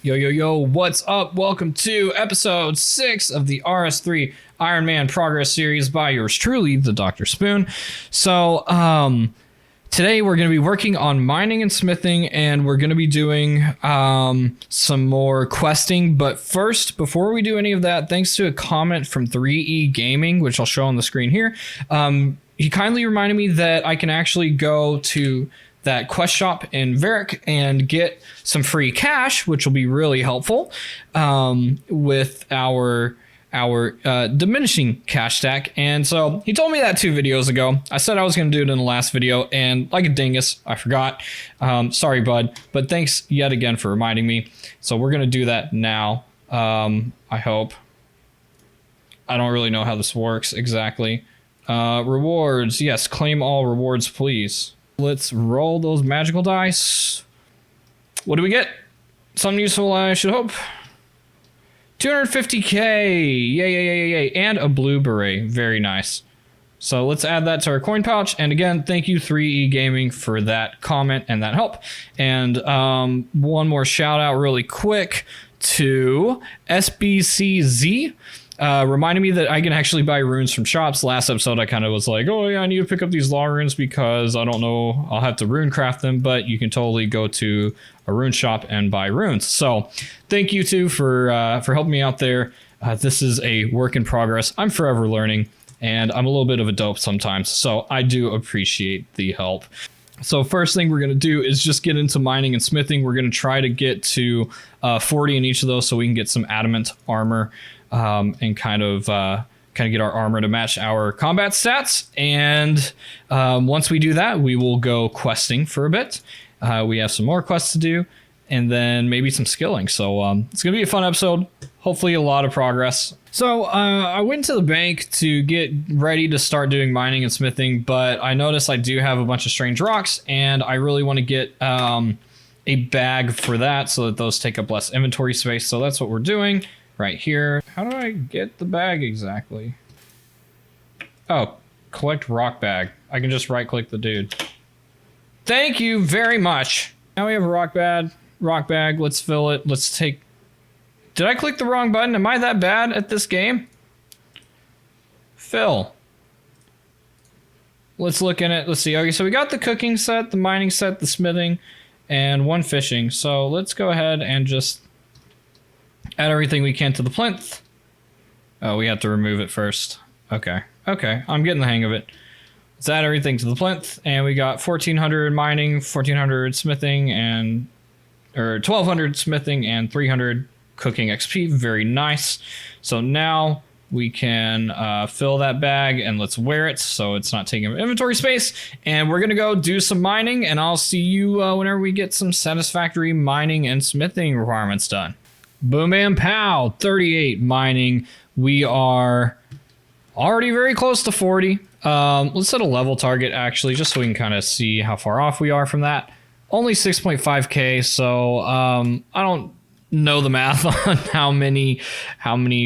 Yo, yo, yo, what's up? Welcome to episode 6 of the RS3 Ironman Progress series by yours truly, the Dr. Spoon. So, today we're going to be working on mining and smithing, and we're going to be doing some more questing. But first, before we do any of that, thanks to a comment from 3E Gaming, which I'll show on the screen here, he kindly reminded me that I can actually go to that quest shop in Varick and get some free cash, which will be really helpful with our diminishing cash stack. And so he told me that 2 videos ago. I said I was going to do it in the last video, and like a dingus, I forgot. Sorry, bud, but thanks yet again for reminding me. So we're going to do that now. I hope. I don't really know how this works exactly. Rewards. Yes, claim all rewards, please. Let's roll those magical dice. What do we get? Something useful, I should hope. 250k. Yay. And a blue beret. Very nice. So let's add that to our coin pouch. And again, thank you 3E Gaming for that comment and that help. And one more shout out really quick to SBCZ. Reminded me that I can actually buy runes from shops. Last episode, I kind of was like, oh yeah, I need to pick up these law runes because I don't know, I'll have to rune craft them, but you can totally go to a rune shop and buy runes. So thank you too for helping me out there. This is a work in progress. I'm forever learning, and I'm a little bit of a dope sometimes, so I do appreciate the help. So first thing we're going to do is just get into mining and smithing. We're going to try to get to 40 in each of those so we can get some adamant armor. And kind of get our armor to match our combat stats. And once we do that, we will go questing for a bit. We have some more quests to do, and then maybe some skilling. So it's going to be a fun episode. Hopefully a lot of progress. So I went to the bank to get ready to start doing mining and smithing, but I noticed I do have a bunch of strange rocks, and I really want to get a bag for that so that those take up less inventory space. So that's what we're doing. Right here. How do I get the bag exactly? Oh, collect rock bag. I can just right click the dude. Thank you very much. Now we have a rock bag. Let's fill it. Let's take... Did I click the wrong button? Am I that bad at this game? Fill. Let's look in it. Let's see. Okay, so we got the cooking set, the mining set, the smithing, and 1 fishing. So let's go ahead and just add everything we can to the plinth. Oh, we have to remove it first. Okay, I'm getting the hang of it. Let's add everything to the plinth, and we got 1400 mining, 1400 smithing, and 1200 smithing, and 300 cooking XP. Very nice. So now we can fill that bag, and let's wear it so it's not taking up inventory space. And we're gonna go do some mining, and I'll see you whenever we get some satisfactory mining and smithing requirements done. Boom, bam, pow, 38 mining. We are already very close to 40. Let's set a level target, actually, just so we can kind of see how far off we are from that. Only 6.5k, so I don't know the math on how many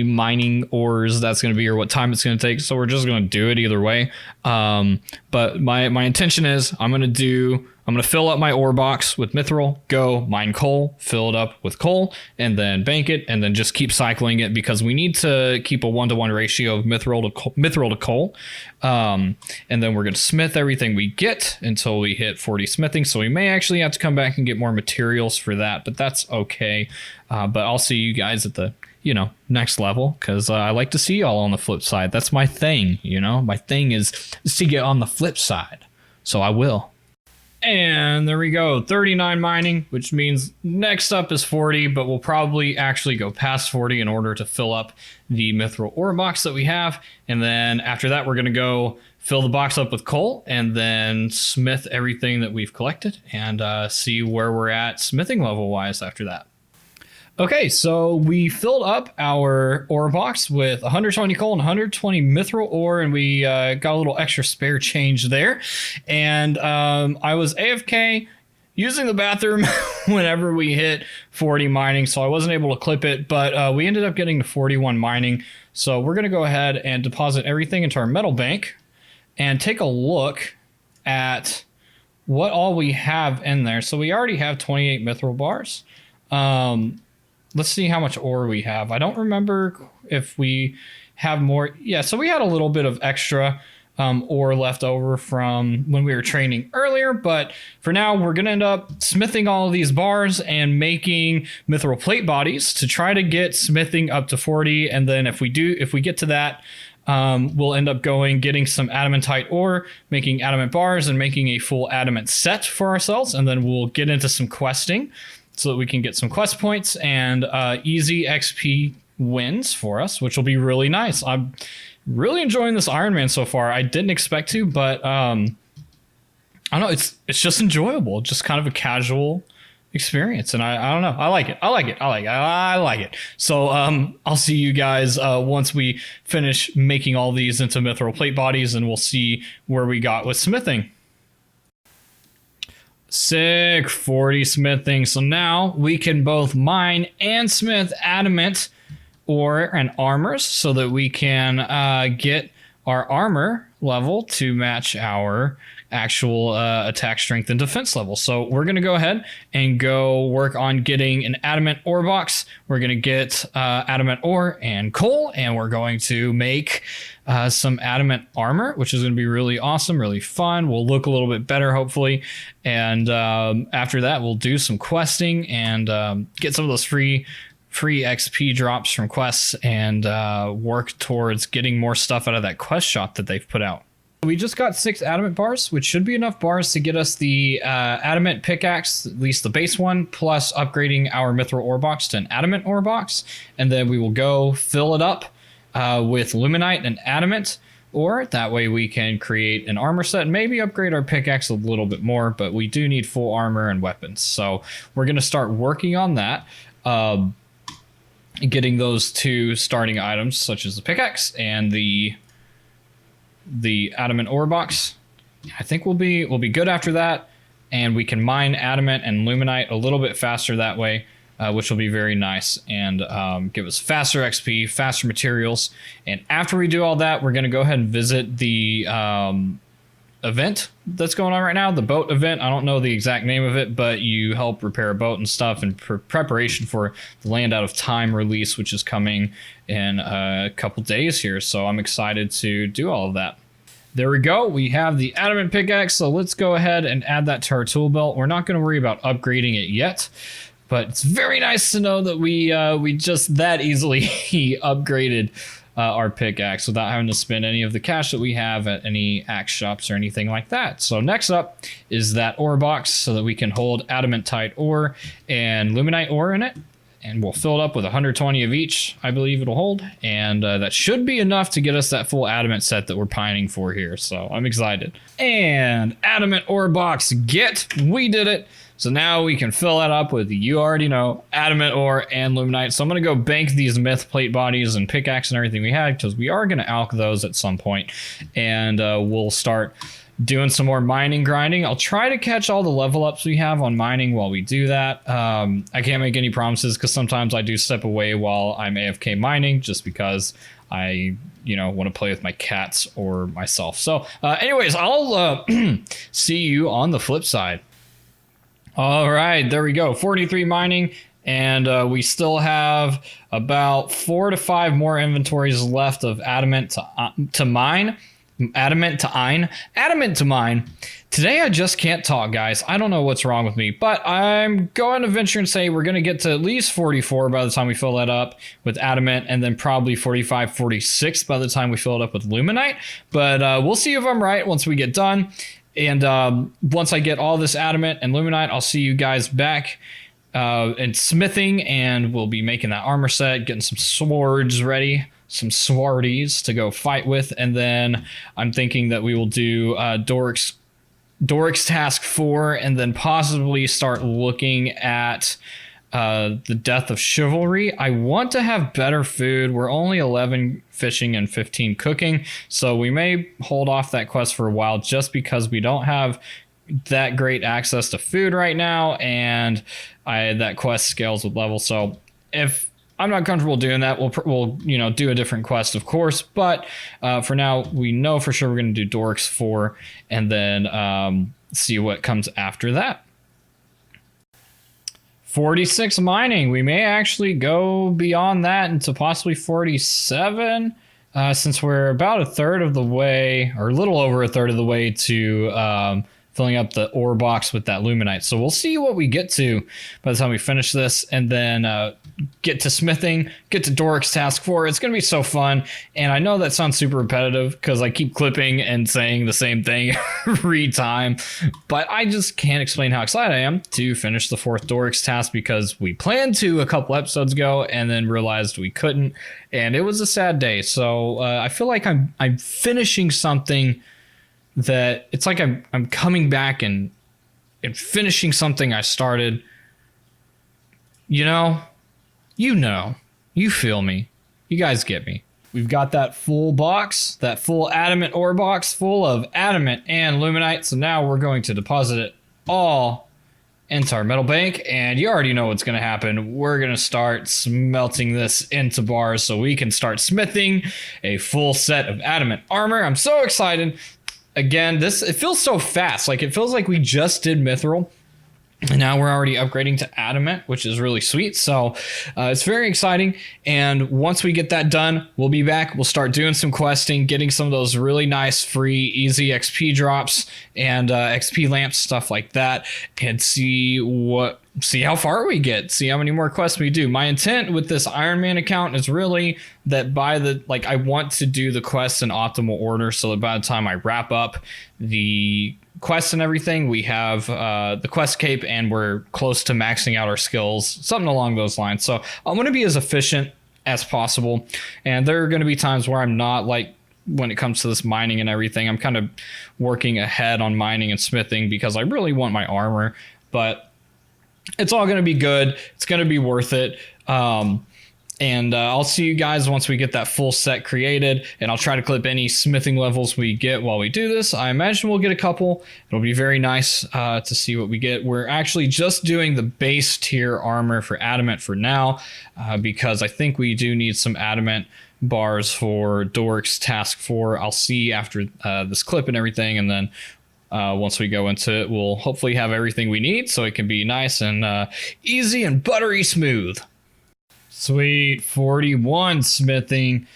mining ores that's going to be or what time it's going to take, so we're just going to do it either way. But my intention is I'm going to fill up my ore box with mithril, go mine coal, fill it up with coal, and then bank it, and then just keep cycling it because we need to keep a 1-to-1 ratio of mithril to coal. And then we're going to smith everything we get until we hit 40 smithing. So we may actually have to come back and get more materials for that, but that's okay. But I'll see you guys at the next level, because I like to see y'all on the flip side. That's my thing. My thing is to get on the flip side. So I will. And there we go, 39 mining, which means next up is 40, but we'll probably actually go past 40 in order to fill up the mithril ore box that we have. And then after that, we're going to go fill the box up with coal and then smith everything that we've collected and see where we're at smithing level wise after that. Okay, so we filled up our ore box with 120 coal and 120 mithril ore, and we got a little extra spare change there. And I was AFK using the bathroom whenever we hit 40 mining, so I wasn't able to clip it, but we ended up getting to 41 mining. So we're going to go ahead and deposit everything into our metal bank and take a look at what all we have in there. So we already have 28 mithril bars. let's see how much ore we have. I don't remember if we have more. Yeah, so we had a little bit of extra ore left over from when we were training earlier, but for now we're gonna end up smithing all of these bars and making mithril plate bodies to try to get smithing up to 40. And then if we get to that, we'll end up getting some adamantite ore, making adamant bars, and making a full adamant set for ourselves. And then we'll get into some questing so that we can get some quest points and easy XP wins for us, which will be really nice. I'm really enjoying this Ironman so far. I didn't expect to, but I don't know. It's just enjoyable, just kind of a casual experience, and I don't know. I like it. So I'll see you guys once we finish making all these into mithril plate bodies, and we'll see where we got with smithing. Sick, 40 smithing. So now we can both mine and smith adamant ore and armors so that we can get our armor level to match our actual attack strength and defense level. So we're going to go ahead and go work on getting an adamant ore box. We're going to get adamant ore and coal, and we're going to make some adamant armor, which is going to be really awesome, really fun. We'll look a little bit better, hopefully. And after that, we'll do some questing and get some of those free XP drops from quests and work towards getting more stuff out of that quest shop that they've put out. We just got 6 adamant bars, which should be enough bars to get us the adamant pickaxe, at least the base one, plus upgrading our mithril ore box to an adamant ore box. And then we will go fill it up with luminite and adamant ore. That way we can create an armor set and maybe upgrade our pickaxe a little bit more, but we do need full armor and weapons. So we're going to start working on that. Getting those 2 starting items, such as the pickaxe and the adamant ore box. I think we'll be good after that, and we can mine adamant and luminite a little bit faster that way, which will be very nice and give us faster XP, faster materials. And after we do all that, we're going to go ahead and visit the event that's going on right now, the boat event. I don't know the exact name of it, but you help repair a boat and stuff in preparation for the Land Out of Time release, which is coming in a couple days here. So I'm excited to do all of that. There we go. We have the adamant pickaxe, so let's go ahead and add that to our tool belt. We're not going to worry about upgrading it yet, but it's very nice to know that we just that easily upgraded our pickaxe without having to spend any of the cash that we have at any axe shops or anything like that. So next up is that ore box so that we can hold adamantite ore and luminite ore in it. And we'll fill it up with 120 of each, I believe it'll hold. And that should be enough to get us that full adamant set that we're pining for here. So I'm excited. And adamant ore box, we did it. So now we can fill that up with, you already know, adamant ore and luminite. So I'm going to go bank these myth plate bodies and pickaxe and everything we had, because we are going to alch those at some point. And we'll start doing some more mining grinding. I'll try to catch all the level ups we have on mining while we do that. I can't make any promises because sometimes I do step away while I'm AFK mining just because I want to play with my cats or myself. So anyways, I'll see you on the flip side. All right, there we go. 43 mining, and we still have about 4 to 5 more inventories left of adamant to mine. Adamant to mine. Today I just can't talk, guys. I don't know what's wrong with me, but I'm going to venture and say we're going to get to at least 44 by the time we fill that up with adamant, and then probably 45, 46 by the time we fill it up with luminite. But we'll see if I'm right once we get done. And once I get all this adamant and luminite, I'll see you guys back in smithing, and we'll be making that armor set, getting some swords ready, some swordies to go fight with. And then I'm thinking that we will do Doric's task 4, and then possibly start looking at the death of chivalry. I want to have better food. We're only 11 fishing and 15 cooking, so we may hold off that quest for a while just because we don't have that great access to food right now, and that quest scales with level. So if I'm not comfortable doing that, we'll do a different quest, of course. But for now, we know for sure we're going to do Doric's 4, and then see what comes after that. 46 mining. We may actually go beyond that into possibly 47, since we're about a third of the way, or a little over a third of the way to filling up the ore box with that luminite. So we'll see what we get to by the time we finish this, and then get to smithing, get to Doric's task 4. It's going to be so fun. And I know that sounds super repetitive because I keep clipping and saying the same thing every time, but I just can't explain how excited I am to finish the 4th Doric's task, because we planned to a couple episodes ago and then realized we couldn't. And it was a sad day. So I feel like I'm finishing something that it's like I'm coming back and finishing something I started. You feel me. You guys get me. We've got that full box, that full adamant ore box full of adamant and luminite. So now we're going to deposit it all into our metal bank, and you already know what's going to happen. We're going to start smelting this into bars so we can start smithing a full set of adamant armor. I'm so excited. Again, it feels so fast. Like, it feels like we just did mithril, and now we're already upgrading to adamant, which is really sweet. So it's very exciting. And once we get that done, we'll be back. We'll start doing some questing, getting some of those really nice, free, easy XP drops and XP lamps, stuff like that, and see how far we get, see how many more quests we do. My intent with this Ironman account is really that I want to do the quests in optimal order, so that by the time I wrap up the quests and everything, we have the quest cape and we're close to maxing out our skills, something along those lines. So I want to be as efficient as possible, and there are going to be times where I'm not, like when it comes to this mining and everything. I'm kind of working ahead on mining and smithing because I really want my armor, but it's all going to be good. It's going to be worth it. And I'll see you guys once we get that full set created, and I'll try to clip any smithing levels we get while we do this. I imagine we'll get a couple. It'll be very nice to see what we get. We're actually just doing the base tier armor for adamant for now, because I think we do need some adamant bars for Doric's task 4. I'll see after this clip and everything, and then once we go into it, we'll hopefully have everything we need so it can be nice and easy and buttery smooth. Sweet. 41 smithing.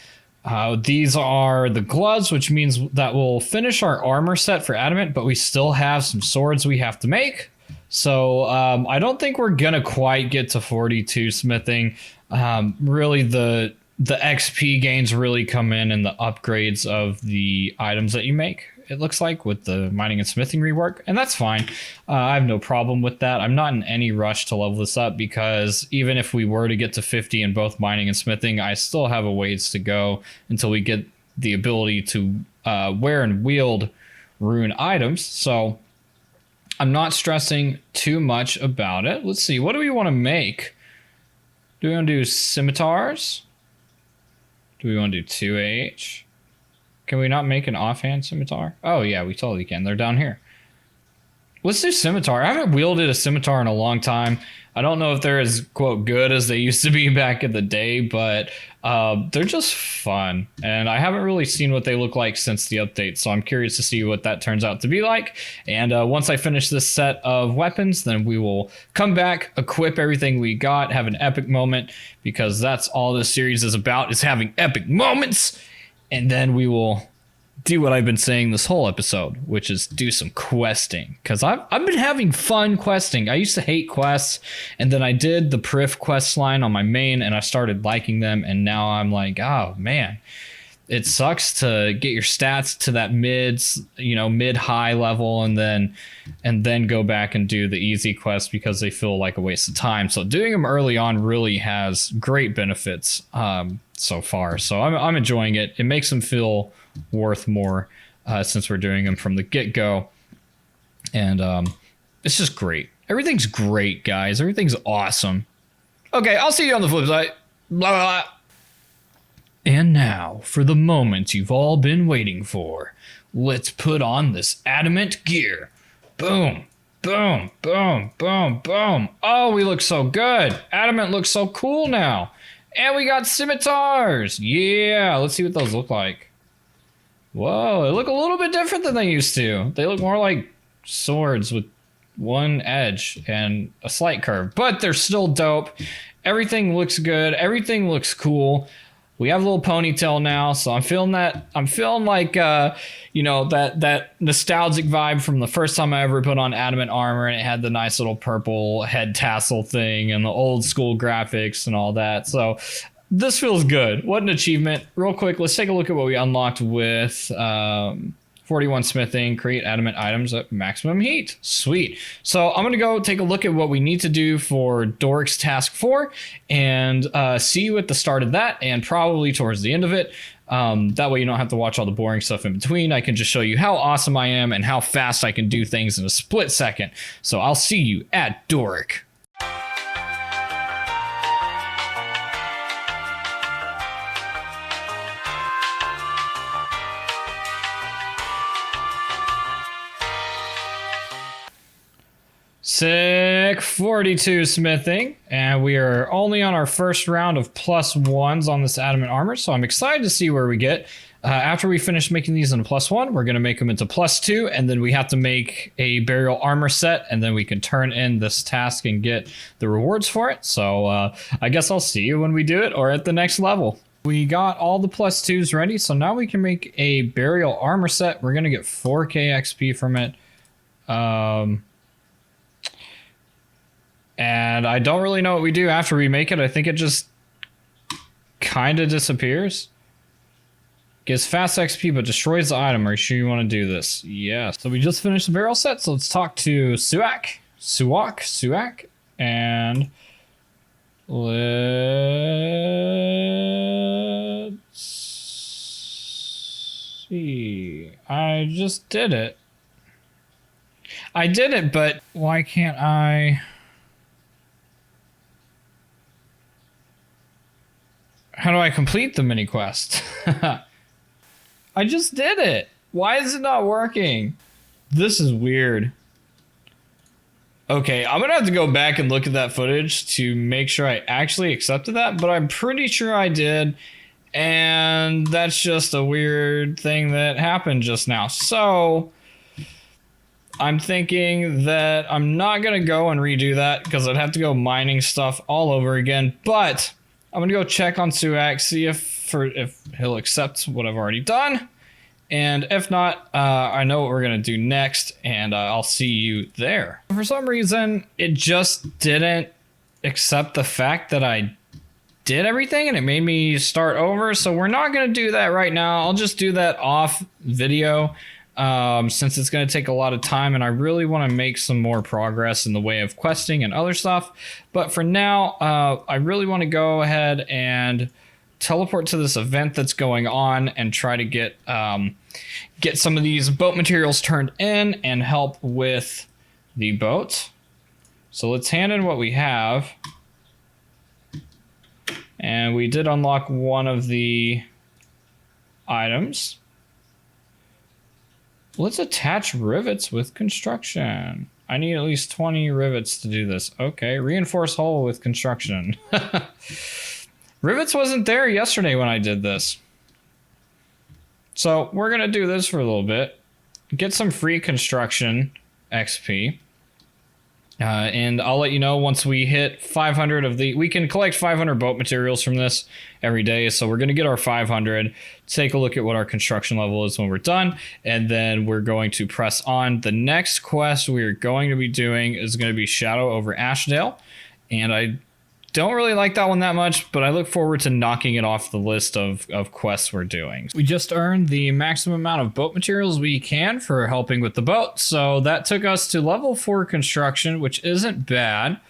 These are the gloves, which means that we'll finish our armor set for adamant, but we still have some swords we have to make. So I don't think we're gonna quite get to 42 smithing. Really, the XP gains really come in the upgrades of the items that you make, it looks like, with the mining and smithing rework, and that's fine. I have no problem with that. I'm not in any rush to level this up, because even if we were to get to 50 in both mining and smithing, I still have a ways to go until we get the ability to wear and wield rune items. So I'm not stressing too much about it. Let's see, what do we want to make? Do we want to do scimitars? Do we want to do 2H? Can we not make an offhand scimitar? Oh yeah, we totally can. They're down here. Let's do scimitar. I haven't wielded a scimitar in a long time. I don't know if they're as, quote, good as they used to be back in the day, but they're just fun. And I haven't really seen what they look like since the update, so I'm curious to see what that turns out to be like. And once I finish this set of weapons, then we will come back, equip everything we got, have an epic moment, because that's all this series is about, is having epic moments. And then we will do what I've been saying this whole episode, which is do some questing, because I've been having fun questing. I used to hate quests, and then I did the Prif quest line on my main, and I started liking them, and now I'm like, oh man, it sucks to get your stats to that mid-high level and then go back and do the easy quests because they feel like a waste of time. So doing them early on really has great benefits so far. So I'm enjoying it. It makes them feel worth more since we're doing them from the get-go. And it's just great. Everything's great, guys. Everything's awesome. Okay, I'll see you on the flip side. Blah, blah, blah. And now, for the moment you've all been waiting for. Let's put on this adamant gear. Boom, boom, boom, boom, boom. Oh, we look so good. Adamant looks so cool now. And we got scimitars. Yeah, let's see what those look like. Whoa, they look a little bit different than they used to. They look more like swords with one edge and a slight curve, but they're still dope. Everything looks good. Everything looks cool. We have a little ponytail now, so I'm feeling that. I'm feeling like, you know, that nostalgic vibe from the first time I ever put on adamant armor, and it had the nice little purple head tassel thing and the old school graphics and all that. So this feels good. What an achievement. Real quick, let's take a look at what we unlocked with 41 smithing, create adamant items at maximum heat. Sweet. So I'm going to go take a look at what we need to do for Doric's task 4 and see you at the start of that and probably towards the end of it. That way you don't have to watch all the boring stuff in between. I can just show you how awesome I am and how fast I can do things in a split second. So I'll see you at Doric. Sick. 42 smithing, and we are only on our first round of +1s on this adamant armor, so I'm excited to see where we get. After we finish making these into +1, we're going to make them into +2, and then we have to make a burial armor set, and then we can turn in this task and get the rewards for it. So I guess I'll see you when we do it or at the next level. We got all the +2s ready, so now we can make a burial armor set. We're going to get 4k XP from it. And I don't really know what we do after we make it. I think it just kind of disappears. Gives fast XP, but destroys the item. Are you sure you want to do this? Yeah. So we just finished the barrel set, so let's talk to Suak. And let's see. I just did it. I did it, but why can't I... How do I complete the mini quest? I just did it. Why is it not working? This is weird. Okay, I'm gonna have to go back and look at that footage to make sure I actually accepted that, but I'm pretty sure I did. And that's just a weird thing that happened just now. So I'm thinking that I'm not gonna go and redo that because I'd have to go mining stuff all over again, but I'm gonna go check on Suak, see if he'll accept what I've already done, and if not, I know what we're gonna do next, and I'll see you there. For some reason, it just didn't accept the fact that I did everything, and it made me start over. So we're not gonna do that right now. I'll just do that off video. Since it's going to take a lot of time and I really want to make some more progress in the way of questing and other stuff. But for now, I really want to go ahead and teleport to this event that's going on and try to get some of these boat materials turned in and help with the boat. So let's hand in what we have. And we did unlock one of the items. Let's attach rivets with construction. I need at least 20 rivets to do this. Okay, reinforce hull with construction. Rivets wasn't there yesterday when I did this. So we're gonna do this for a little bit. Get some free construction XP. And I'll let you know once we hit 500 of the... We can collect 500 boat materials from this every day. So we're going to get our 500, take a look at what our construction level is when we're done. And then we're going to press on. The next quest we're going to be doing is going to be Shadow over Ashdale. And I don't really like that one that much, but I look forward to knocking it off the list of quests we're doing. We just earned the maximum amount of boat materials we can for helping with the boat. So that took us to level 4 construction, which isn't bad,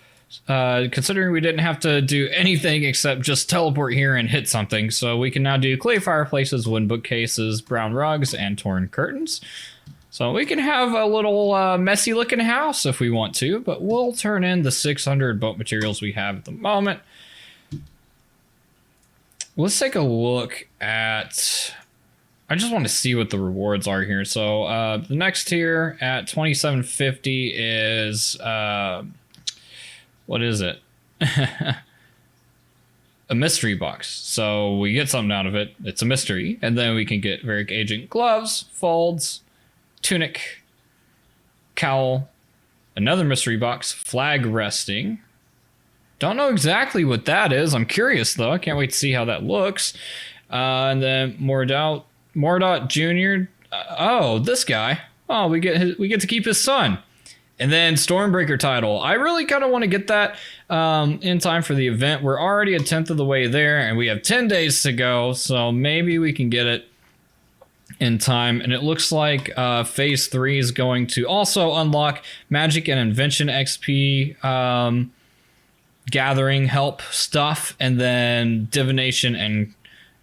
considering we didn't have to do anything except just teleport here and hit something. So we can now do clay fireplaces, wooden bookcases, brown rugs, and torn curtains. So we can have a little messy looking house if we want to, but we'll turn in the 600 boat materials we have at the moment. Let's take a look at... I just want to see what the rewards are here. So the next tier at 2750 is... what is it? A mystery box. So we get something out of it. It's a mystery. And then we can get Varric Agent gloves, folds, tunic, cowl, Another mystery box, flag resting. Don't know exactly what that is. I'm curious though. I can't wait to see how that looks. And then Mordot Jr. Oh, this guy. Oh, we get to keep his son. And then Stormbreaker title. I really kind of want to get that in time for the event. We're already a 10th of the way there, and we have 10 days to go. So maybe we can get it in time. And it looks like phase 3 is going to also unlock magic and invention XP, gathering help stuff, and then divination and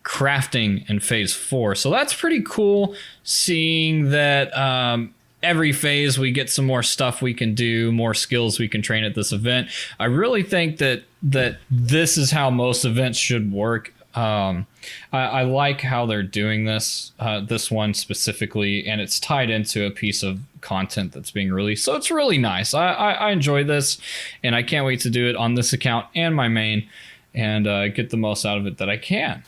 crafting in phase 4. So that's pretty cool, seeing that every phase we get some more stuff we can do, more skills we can train at this event. I really think that this is how most events should work. I like how they're doing this one specifically, and it's tied into a piece of content that's being released. So it's really nice. I enjoy this, and I can't wait to do it on this account and my main, and get the most out of it that I can.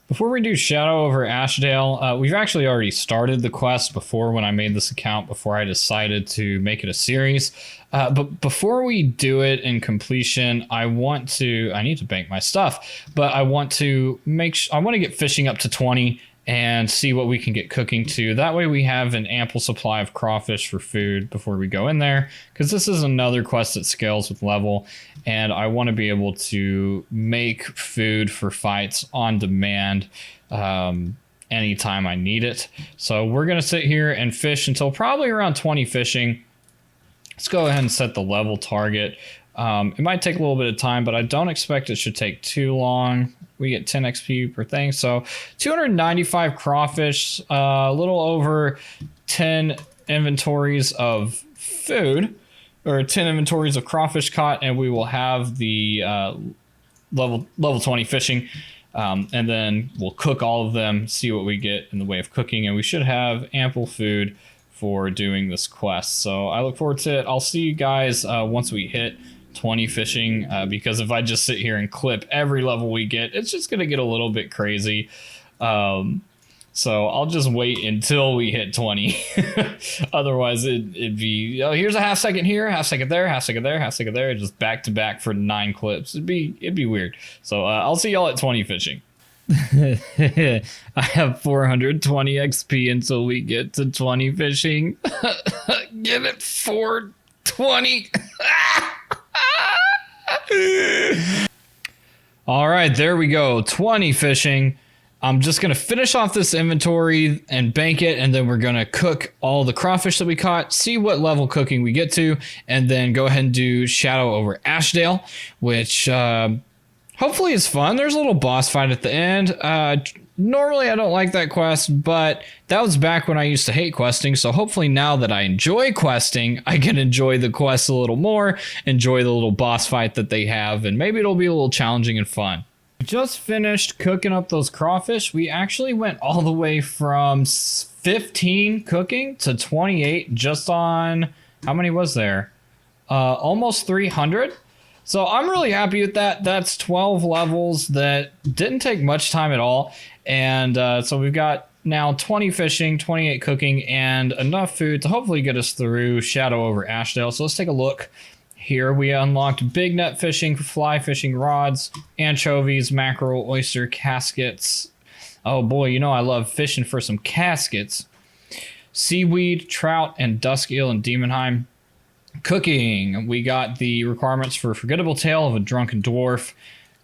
Before we do Shadow over Ashdale, we've actually already started the quest before when I made this account, before I decided to make it a series. But before we do it in completion, I need to bank my stuff, but I want to get fishing up to 20 and see what we can get cooking to. That way we have an ample supply of crawfish for food before we go in there, because this is another quest that scales with level, and I want to be able to make food for fights on demand anytime I need it. So we're going to sit here and fish until probably around 20 fishing. Let's go ahead and set the level target. It might take a little bit of time, but I don't expect it should take too long. We get 10 XP per thing. So 295 crawfish, a little over 10 inventories of food, or 10 inventories of crawfish caught, and we will have the level 20 fishing. And then we'll cook all of them, see what we get in the way of cooking, and we should have ample food for doing this quest. So I look forward to it. I'll see you guys once we hit 20 fishing, because if I just sit here and clip every level we get, it's just gonna get a little bit crazy. So I'll just wait until we hit 20. Otherwise it'd be, oh, here's a half second here, half second there, half second there, half second there, just back to back for 9 clips. It'd be weird. So I'll see y'all at 20 fishing. I have 420 XP until we get to 20 fishing. Give it 420. All right, there we go. 20 fishing. I'm just going to finish off this inventory and bank it, and then we're going to cook all the crawfish that we caught, see what level cooking we get to, and then go ahead and do Shadow over Ashdale, which hopefully is fun. There's a little boss fight at the end. Normally I don't like that quest, but that was back when I used to hate questing, so hopefully now that I enjoy questing, I can enjoy the quest a little more, enjoy the little boss fight that they have, and maybe it'll be a little challenging and fun. Just finished cooking up those crawfish. We actually went all the way from 15 cooking to 28 just on, how many was there? Almost 300. So I'm really happy with that. That's 12 levels that didn't take much time at all. And so we've got now 20 fishing, 28 cooking, and enough food to hopefully get us through Shadow over Ashdale. So let's take a look. Here we unlocked big net fishing, fly fishing rods, anchovies, mackerel, oyster, caskets. Oh boy, you know I love fishing for some caskets. Seaweed, trout, and dusk eel in Demonheim. Cooking, we got the requirements for Forgettable Tale of a Drunken Dwarf,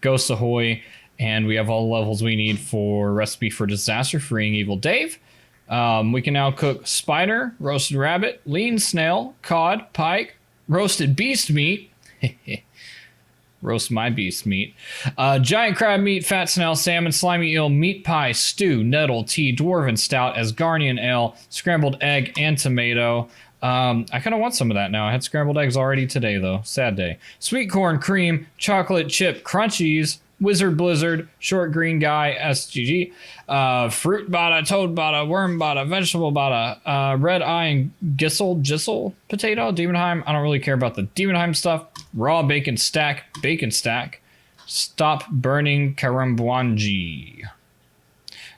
Ghost Ahoy, and we have all the levels we need for Recipe for Disaster, Freeing Evil Dave. We can now cook spider, roasted rabbit, lean snail, cod, pike, roasted beast meat. Roast my beast meat. Giant crab meat, fat snail, salmon, slimy eel, meat pie, stew, nettle, tea, dwarven stout, Asgardian ale, scrambled egg, and tomato. I kind of want some of that now. I had scrambled eggs already today, though. Sad day. Sweet corn cream, chocolate chip crunchies, wizard blizzard, short green guy, SGG, fruit bata, toad bata, worm bata, vegetable bata, red eye and gissel potato, Demonheim. I don't really care about the Demonheim stuff. Raw bacon stack, stop burning karambwanji.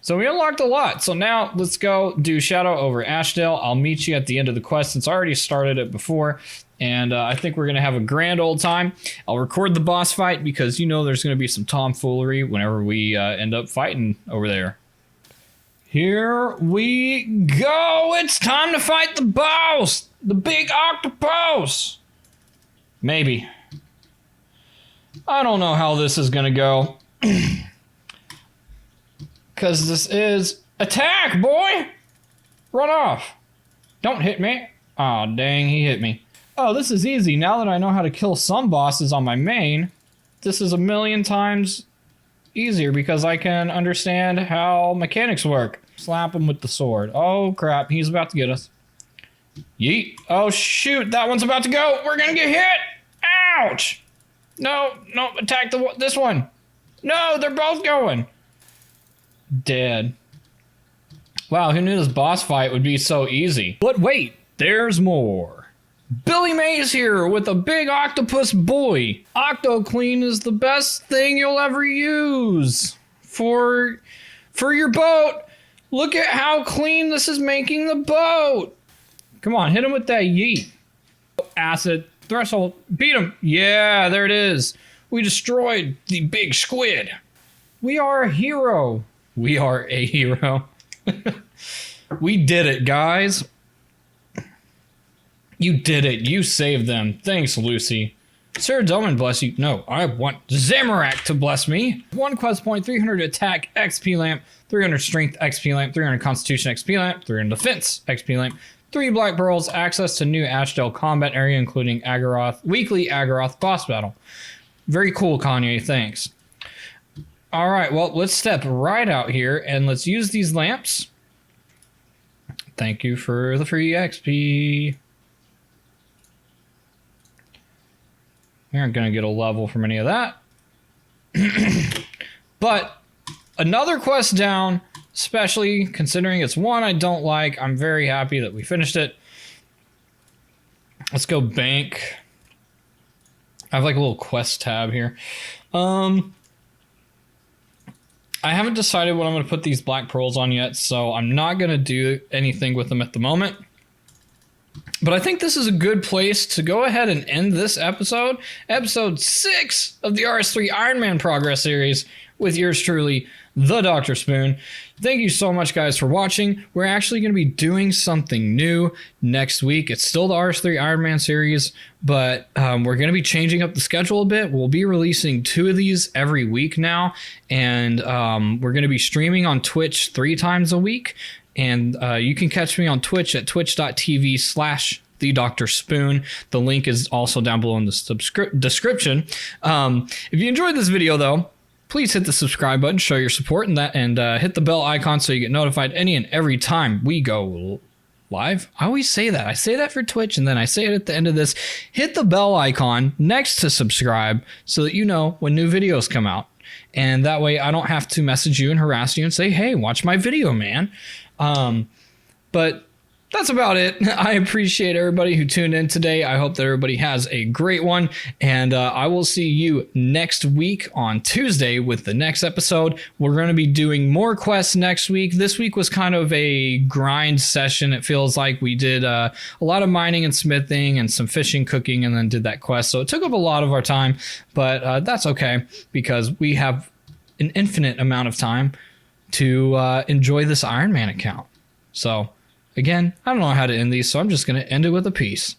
So we unlocked a lot. So now let's go do Shadow over Ashdale. I'll meet you at the end of the quest since I already started it before. And I think we're going to have a grand old time. I'll record the boss fight because you know there's going to be some tomfoolery whenever we end up fighting over there. Here we go. It's time to fight the boss. The big octopus. Maybe. I don't know how this is going to go. Because this is attack, boy. Run off. Don't hit me. Aw, dang, he hit me. Oh, this is easy. Now that I know how to kill some bosses on my main, this is a million times easier because I can understand how mechanics work. Slap him with the sword. Oh, crap. He's about to get us. Yeet. Oh, shoot. That one's about to go. We're going to get hit. Ouch. No, attack this one. No, they're both going. Dead. Wow, who knew this boss fight would be so easy? But wait, there's more. Billy Mays here with a big octopus boy. OctoClean is the best thing you'll ever use for your boat. Look at how clean this is making the boat. Come on, hit him with that yeet. Acid, threshold, beat him. Yeah, there it is. We destroyed the big squid. We are a hero. We are a hero. We did it, guys. You did it. You saved them. Thanks, Lucy. Sir Doman bless you. No, I want Zamorak to bless me. 1 quest point, 300 attack XP lamp, 300 strength XP lamp, 300 constitution XP lamp, 300 defense XP lamp, 3 black pearls, access to new Ashdale combat area, including weekly Agaroth boss battle. Very cool, Kanye. Thanks. All right, well, let's step right out here and let's use these lamps. Thank you for the free XP. We aren't going to get a level from any of that. But another quest down, especially considering it's one I don't like. I'm very happy that we finished it. Let's go bank. I have like a little quest tab here. I haven't decided what I'm going to put these black pearls on yet, so I'm not going to do anything with them at the moment. But I think this is a good place to go ahead and end this episode. Episode 6 of the RS3 Ironman Progress series with yours truly, the Dr. Spoon. Thank you so much, guys, for watching. We're actually going to be doing something new next week. It's still the RS3 Ironman series, but we're going to be changing up the schedule a bit. We'll be releasing 2 of these every week now, and we're going to be streaming on Twitch 3 times a week. And you can catch me on Twitch at twitch.tv/TheDrSpoon. The link is also down below in the description. If you enjoyed this video, though, please hit the subscribe button, show your support, and hit the bell icon so you get notified any and every time we go live. I always say that. I say that for Twitch, and then I say it at the end of this. Hit the bell icon next to subscribe so that you know when new videos come out. And that way I don't have to message you and harass you and say, hey, watch my video, man. But that's about it. I appreciate everybody who tuned in today. I hope that everybody has a great one. And I will see you next week on Tuesday with the next episode. We're going to be doing more quests next week. This week was kind of a grind session. It feels like we did a lot of mining and smithing and some fishing, cooking, and then did that quest. So it took up a lot of our time, but that's okay because we have an infinite amount of time to enjoy this Iron Man account. So again, I don't know how to end these, so I'm just going to end it with a peace.